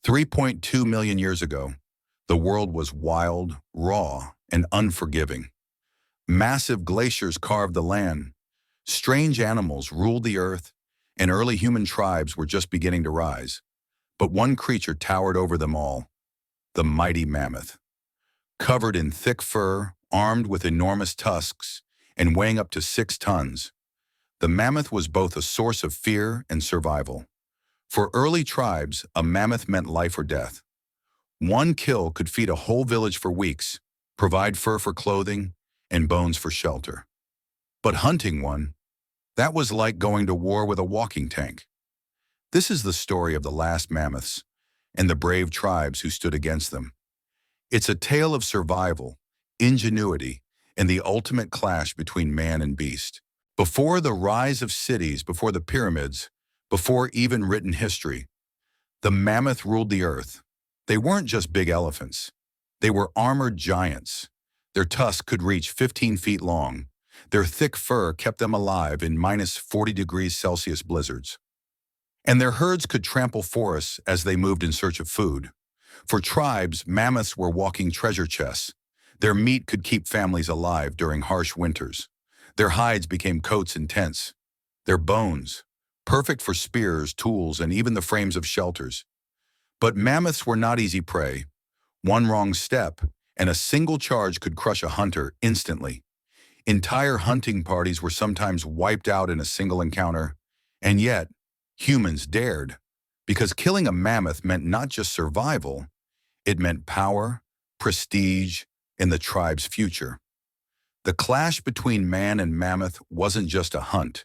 3.2 million years ago, the world was wild, raw, and unforgiving. Massive glaciers carved the land, strange animals ruled the earth, and early human tribes were just beginning to rise. But one creature towered over them all, the mighty mammoth. Covered in thick fur, armed with enormous tusks, and weighing up to 6 tons, the mammoth was both a source of fear and survival. For early tribes, a mammoth meant life or death. One kill could feed a whole village for weeks, provide fur for clothing, and bones for shelter. But hunting one, that was like going to war with a walking tank. This is the story of the last mammoths and the brave tribes who stood against them. It's a tale of survival, ingenuity, and the ultimate clash between man and beast. Before the rise of cities, before the pyramids, before even written history, the mammoth ruled the earth. They weren't just big elephants. They were armored giants. Their tusks could reach 15 feet long. Their thick fur kept them alive in minus 40 degrees Celsius blizzards. And their herds could trample forests as they moved in search of food. For tribes, mammoths were walking treasure chests. Their meat could keep families alive during harsh winters. Their hides became coats and tents. Their bones, perfect for spears, tools, and even the frames of shelters. But mammoths were not easy prey. One wrong step, and a single charge could crush a hunter instantly. Entire hunting parties were sometimes wiped out in a single encounter. And yet, humans dared, because killing a mammoth meant not just survival, it meant power, prestige, and the tribe's future. The clash between man and mammoth wasn't just a hunt.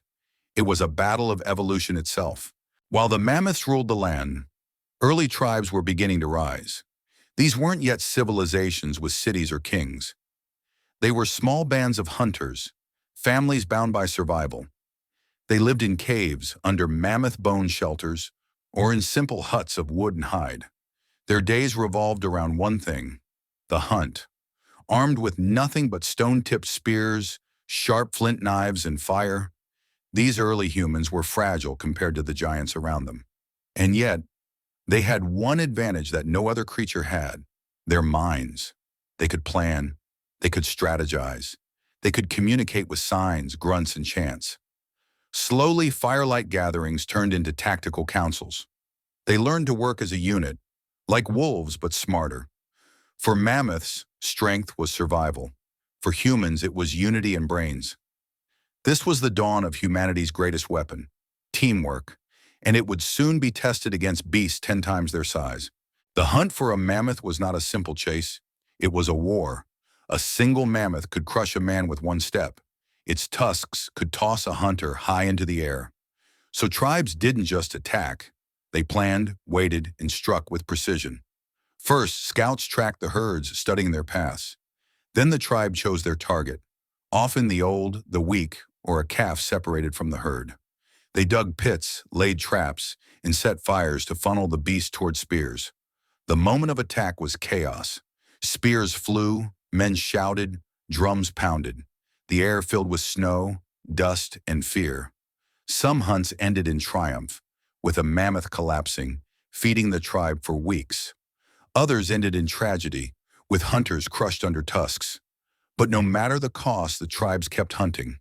It was a battle of evolution itself. While the mammoths ruled the land, early tribes were beginning to rise. These weren't yet civilizations with cities or kings. They were small bands of hunters, families bound by survival. They lived in caves, under mammoth bone shelters, or in simple huts of wood and hide. Their days revolved around one thing: the hunt. Armed with nothing but stone-tipped spears, sharp flint knives, and fire, these early humans were fragile compared to the giants around them. And yet, they had one advantage that no other creature had: their minds. They could plan, they could strategize, they could communicate with signs, grunts, and chants. Slowly, firelight gatherings turned into tactical councils. They learned to work as a unit, like wolves but smarter. For mammoths, strength was survival. For humans, it was unity and brains. This was the dawn of humanity's greatest weapon: teamwork, and it would soon be tested against beasts 10 times their size. The hunt for a mammoth was not a simple chase. It was a war. A single mammoth could crush a man with one step. Its tusks could toss a hunter high into the air. So tribes didn't just attack. They planned, waited, and struck with precision. First, scouts tracked the herds, studying their paths. Then the tribe chose their target, often the old, the weak, or a calf separated from the herd. They dug pits, laid traps, and set fires to funnel the beast toward spears. The moment of attack was chaos. Spears flew, men shouted, drums pounded. The air filled with snow, dust, and fear. Some hunts ended in triumph, with a mammoth collapsing, feeding the tribe for weeks. Others ended in tragedy, with hunters crushed under tusks. But no matter the cost, the tribes kept hunting.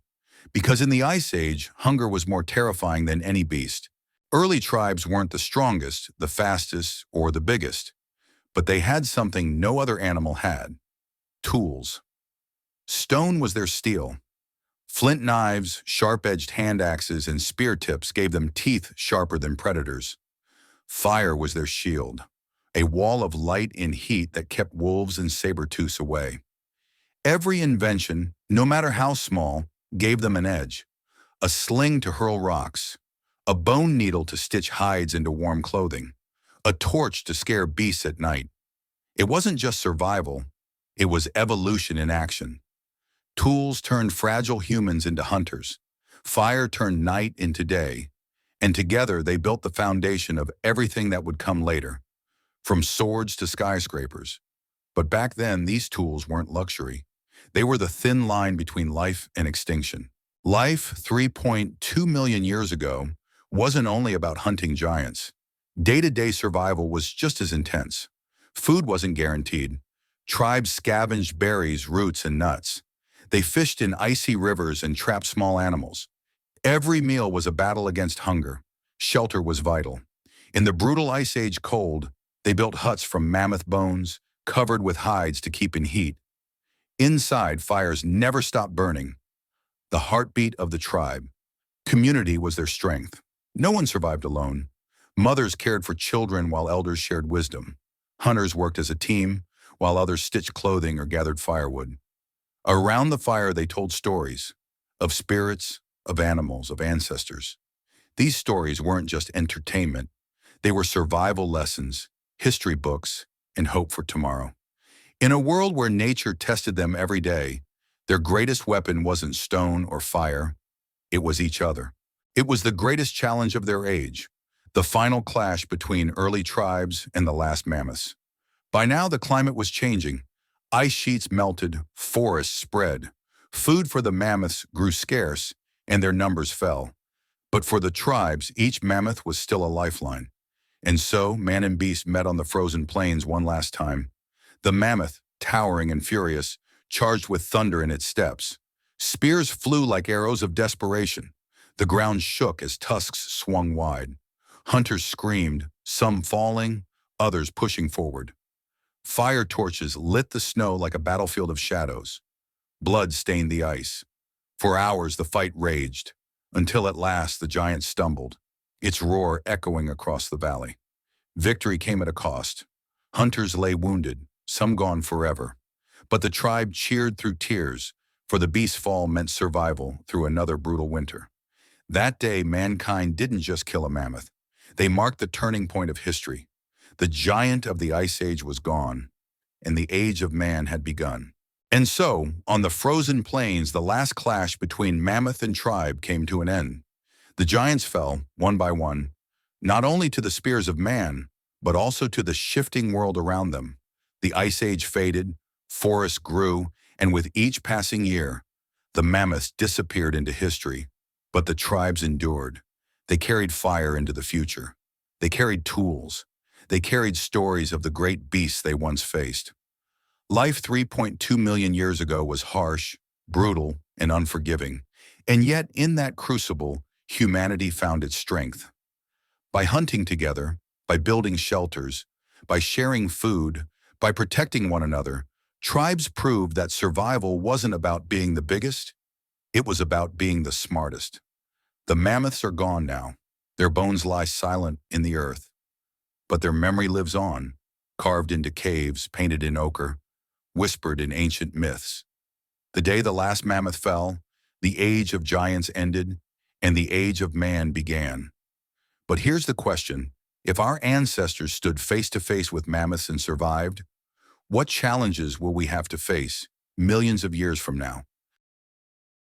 Because in the Ice Age, hunger was more terrifying than any beast. Early tribes weren't the strongest, the fastest, or the biggest. But they had something no other animal had: tools. Stone was their steel. Flint knives, sharp-edged hand axes, and spear tips gave them teeth sharper than predators. Fire was their shield, a wall of light and heat that kept wolves and saber-tooths away. Every invention, no matter how small, gave them an edge: a sling to hurl rocks, a bone needle to stitch hides into warm clothing, a torch to scare beasts at night. It wasn't just survival, it was evolution in action. Tools turned fragile humans into hunters. Fire turned night into day. And together they built the foundation of everything that would come later, from swords to skyscrapers. But back then, these tools weren't luxury. They were the thin line between life and extinction. Life 3.2 million years ago wasn't only about hunting giants. Day-to-day survival was just as intense. Food wasn't guaranteed. Tribes scavenged berries, roots, and nuts. They fished in icy rivers and trapped small animals. Every meal was a battle against hunger. Shelter was vital. In the brutal Ice Age cold, they built huts from mammoth bones, covered with hides to keep in heat. Inside, fires never stopped burning. The heartbeat of the tribe. Community was their strength. No one survived alone. Mothers cared for children while elders shared wisdom. Hunters worked as a team, while others stitched clothing or gathered firewood. Around the fire, they told stories of spirits, of animals, of ancestors. These stories weren't just entertainment. They were survival lessons, history books, and hope for tomorrow. In a world where nature tested them every day, their greatest weapon wasn't stone or fire, it was each other. It was the greatest challenge of their age, the final clash between early tribes and the last mammoths. By now, the climate was changing. Ice sheets melted, forests spread. Food for the mammoths grew scarce, and their numbers fell. But for the tribes, each mammoth was still a lifeline. And so, man and beast met on the frozen plains one last time. The mammoth, towering and furious, charged with thunder in its steps. Spears flew like arrows of desperation. The ground shook as tusks swung wide. Hunters screamed, some falling, others pushing forward. Fire torches lit the snow like a battlefield of shadows. Blood stained the ice. For hours the fight raged, until at last the giant stumbled, its roar echoing across the valley. Victory came at a cost. Hunters lay wounded, some gone forever. But the tribe cheered through tears, for the beast's fall meant survival through another brutal winter. That day, mankind didn't just kill a mammoth. They marked the turning point of history. The giant of the Ice Age was gone, and the age of man had begun. And so, on the frozen plains, the last clash between mammoth and tribe came to an end. The giants fell, one by one, not only to the spears of man, but also to the shifting world around them. The Ice Age faded, forests grew, and with each passing year, the mammoths disappeared into history. But the tribes endured. They carried fire into the future. They carried tools. They carried stories of the great beasts they once faced. Life 3.2 million years ago was harsh, brutal, and unforgiving. And yet, in that crucible, humanity found its strength. By hunting together, by building shelters, by sharing food, by protecting one another, tribes proved that survival wasn't about being the biggest, it was about being the smartest. The mammoths are gone now. Their bones lie silent in the earth. But their memory lives on, carved into caves, painted in ochre, whispered in ancient myths. The day the last mammoth fell, the age of giants ended, and the age of man began. But here's the question. If our ancestors stood face to face with mammoths and survived, what challenges will we have to face millions of years from now?